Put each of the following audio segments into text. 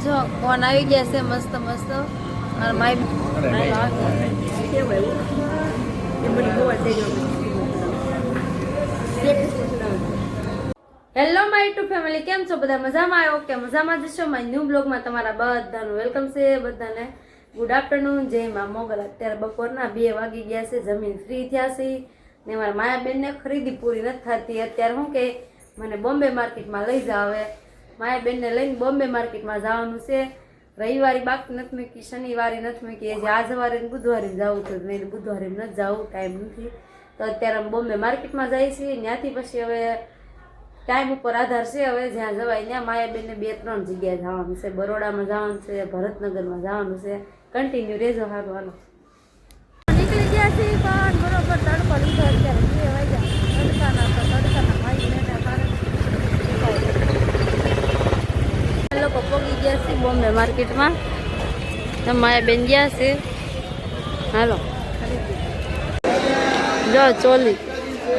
જો ફોન આવી ગયા છે મસ્ત મસ્ત. હેલો માય યુટ્યુબ ફેમિલી, કેમ છો બધા? મજામાં આવ્યો કે મજામાં જશો? માય ન્યૂ બ્લોગમાં તમારા બધાનું વેલકમ છે. બધાને ગુડ આફ્ટરનૂન, જય માં મોગલ. અત્યારે બપોરના 2 વાગી ગયા છે, જમીન ફ્રી થયા છે ને મારા માયાબેનને ખરીદી પૂરી નથી થતી. અત્યારે શું કે મને બોમ્બે માર્કેટમાં લઈ જાવ. હવે માયાબેનને લઈને બોમ્બે માર્કેટમાં જવાનું છે. રવિવારે બાકી નથી મૂકી, શનિવારે નથી મૂકી, જે આ સવારે બુધવારે જવું હતું નહીં, બુધવારે નથી જવું, ટાઈમ નથી. તો અત્યારે અમે બોમ્બે માર્કેટમાં જઈએ છીએ. ત્યાંથી પછી હવે ટાઈમ ઉપર આધાર છે, હવે જ્યાં જવાય ત્યાં. માયાબેનને 2-3 જગ્યાએ જવાનું છે. બરોડામાં જવાનું છે, ભરતનગરમાં જવાનું છે. કન્ટિન્યુ રહેજો. સારું, હાલો. નીકળી ગયા છીએ પણ બરોબર તડકો લીધો. અત્યારે 2 વાગ્યા. તડકાના ભાઈને લોકો પહોંચી ગયા છે બોમ્બે માર્કેટમાં. માયાબેન ગયા છે. હાલો, જો ચોલી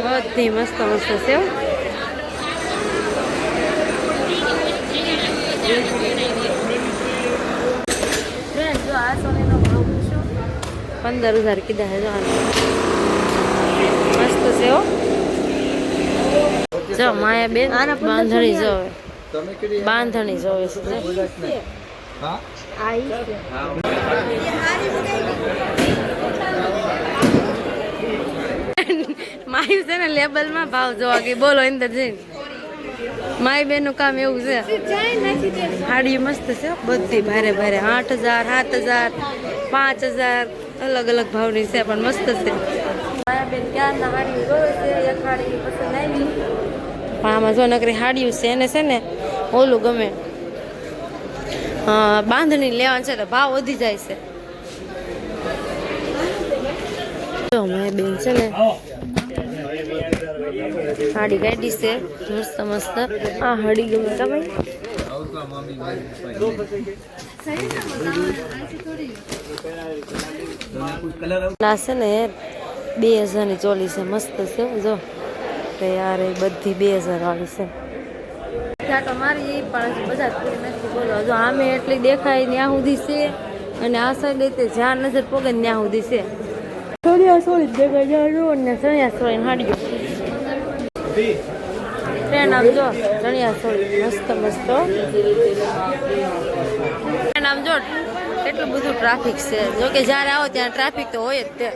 બધી મસ્ત મસ્ત છે. જો આ સોનીનો ભાવ પૂછો 15,000 કીધા છે. જો મસ્ત છે હો. જો માયાબેન બાંધણી જોવે, બાંધણી જોવે છે. માયું છે ને લેબલમાં ભાવ જોવા ગઈ. બોલો અંદર જઈને. માય બેન નું કામ એવું છે. હાડી મસ્ત છે બધી, ભારે ભારે 8,000, 7,000, 5,000 અલગ અલગ ભાવની છે, પણ મસ્ત છે. માયા બેન ક્યારના હાડી જોવે છે. એક હાડી પસંદ આવી, પણ આમાં જો નકરી હાડીયું છે. એને છે ને ઓલું ગમે, બાંધણી લેવાનું છે તો ભાવ વધી જાય છે. જો માયા બેન છે ને હાડી કાઢી છે મસ્ત મસ્ત. આ હાડી ગમે તમે? છે ને 2,000 ની ચોલી છે, મસ્ત છે. જો યાર બધી 2,000 વાળી છે. તો મારી પણ બધા પૂરી નથી. બોલો, જો આમે એટલી દેખાય ત્યાં સુધી છે, અને આ સાઈડ તે જ્યાં નજર પોગે ત્યાં સુધી છે. ચણિયા સોળી દેખાય ને ચણિયા સોળી હાડીઓ. ટ્રેન આમ જો ચણિયા સોળી મસ્ત મસ્ત. ટ્રેન આમ જો કેટલું બધું ટ્રાફિક છે. જો કે જ્યારે આવો ત્યાં ટ્રાફિક તો હોય જ તે.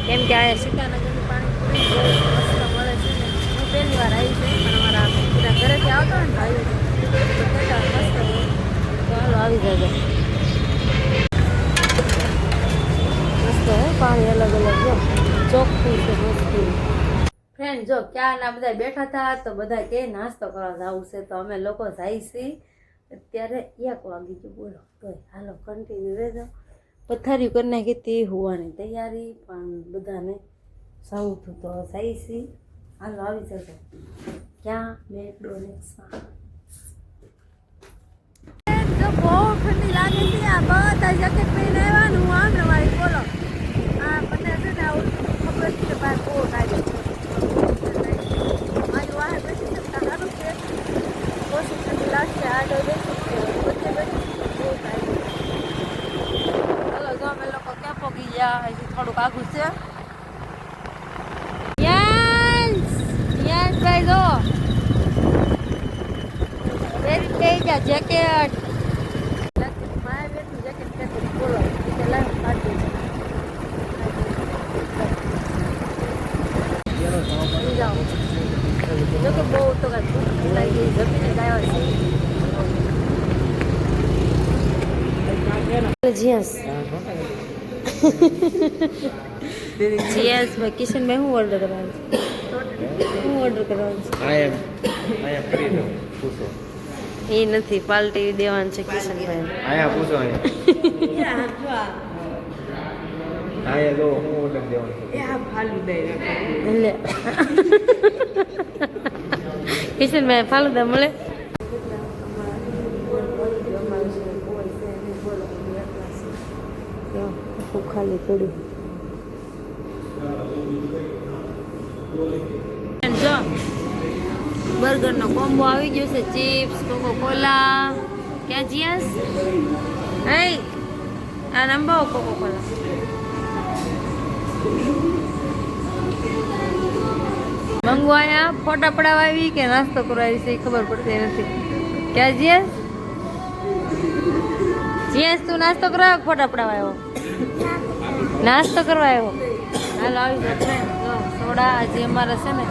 કેમ કે આ સીતાનગરનું પાણીપુરી મસ્ત મળે છે ને. હું પહેલી વાર આવી છું, પણ અમારા બધા ઘરેથી આવતો હોય ને ભાઈ મસ્ત હોય. તો હાલો આવી જજો. મસ્ત હે પાણી, અલગ અલગ જો ચોખ્ખું છે મસ્ત. ફ્રેન્ડ જો ક્યારના બધા બેઠા હતા તો બધા કે નાસ્તો કરવા જવું છે, તો અમે લોકો જાય છીએ. અત્યારે 1 વાગી ગયું. બોલો, તો હાલો કન્ટિન્યુ રહેજો. પથારી કરી નાખી હતી, હોવાની તૈયારી, પણ બધાને જવું હતું તો જાય છીએ. હાલો આવી જજો. ક્યાં? મેકડોનેલ્સમાં. જો બહુ ઠંડી લાગે છે. આ બધા જેકેટ પહેરીને આવવાનું. હું આમ રવાડી. બોલો, આ મને છે ને આવું ખબર છે કે બહાર બહુ લાગે છે. મારી વાહે બેસી શકતા સારું છે. ઓછી ઠંડી લાગશે. આગળ બેસી વચ્ચે બેસી બહુ થાય. ચલો, જો અમે લોકો ક્યાં પહોંચી ગયા? હજી થોડુંક આગું છે. ભાઈ જો પહેરી થઈ ગયા જેકેટ. માયાબેનનું જેકેટ પહેરી. બોલો, લાઈવ કાઢી જાઓ. જો કે બહુ તો કાંઈ ભૂખ લાગી ગઈ, જમીને જ આવ્યા છે. જીયાસ જીયાસ ભાઈ કિશનભાઈ શું ઓર્ડર કરવાનું છે? શું ઓર્ડર કરવાનું છે? એ નથી, પાલટી દેવાનું છે કિશનભાઈ. આયા પૂછો. આયા જો હું ઓર્ડર દેવાનું છે. એ આ ફાલુદા લે. કિશનભાઈ ફાલુદા મળે. આખું ખાલી પડ્યું. જો બર્ગરનો કોમ્બો આવી ગયો છે. Chips, Coca Cola. ક્યાં જીયાસ? હે આ નંબર કોકો કોલા. મંગવાયા ફોટા પડાવવા આવી કે નાસ્તો કરવા આવી છે એ ખબર પડતી નથી. ક્યાં જીયાસ? જીયાસ તું નાસ્તો કરવા ફોટા પડાવવા આવ્યો? નાસ્તો કરવા આવ્યો. હાલો આવી જાવ ફ્રેન્ડ. જો સોડા આજે અમારે છે ને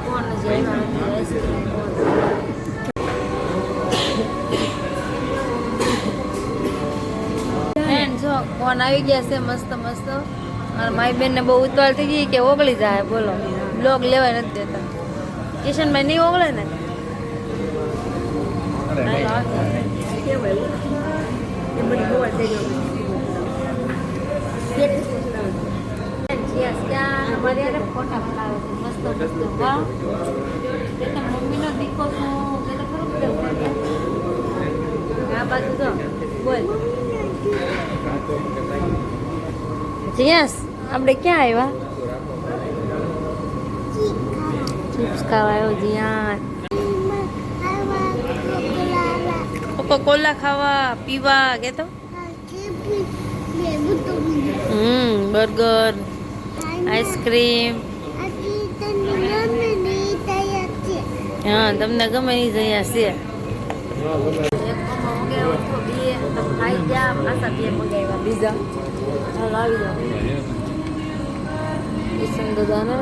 કોણ જે આઈસ્ક્રીમ ફ્રેન્ડ જો કોણ આવી ગયા છે મસ્ત મસ્ત. અને મારી બેનને બહુ ઉતાવળ થઈ ગઈ કે ઓગળી જાય. બોલો બ્લોગ લેવાય નથી દેતા. કિશનભાઈ નહીં ઓગળે ને? ફોટા પડાવે છે મસ્ત મસ્ત. વાહ મમ્મીનો દીકો છું કે તો ખરું આ બાજુ જો બોલ. જીયાસ આપણે ક્યાં આવ્યા? ચિપ્સ ખાવા આવ્યો જીયાસ. કોકો કોલા ખાવા પીવા કે તો બર્ગર આઈસ્ક્રીમ. હા તમને ગમે એ જયા છે. ખાઈ ગયા પાછા બે મગાવ્યા બીજા. હાલ આવી જાવ કિશન દાદાને.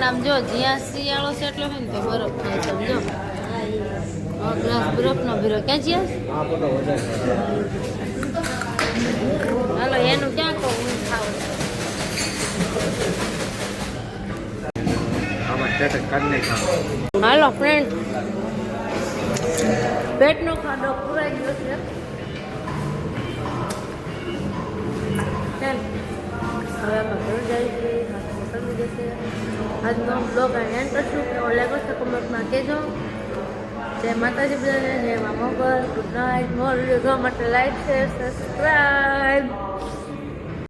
આમ જો જ્યાં શિયાળો છે એટલો હોય ને તો બરફ થાય. સમજો ગ્લાસ બરફનો ભીરો. ક્યાં જ્યાં હાલો એનું ક્યાં કહું હું ખાવું. હાલો ફ્રેન્ડ પેટનો ખાડો પુરાઈ ગયો છે. હવે આમાં ઘર જાય છે. હોટલમાં જશે. આજનો બ્લોગ એન્ડ કરશું. કેવો લાગ્યો છે કમેન્ટમાં કહેજો. જય માતાજી બધાને. જય મા Mogal. Good night. More video જોવા માટે લાઈક શેર સબસ્ક્રાઈબ.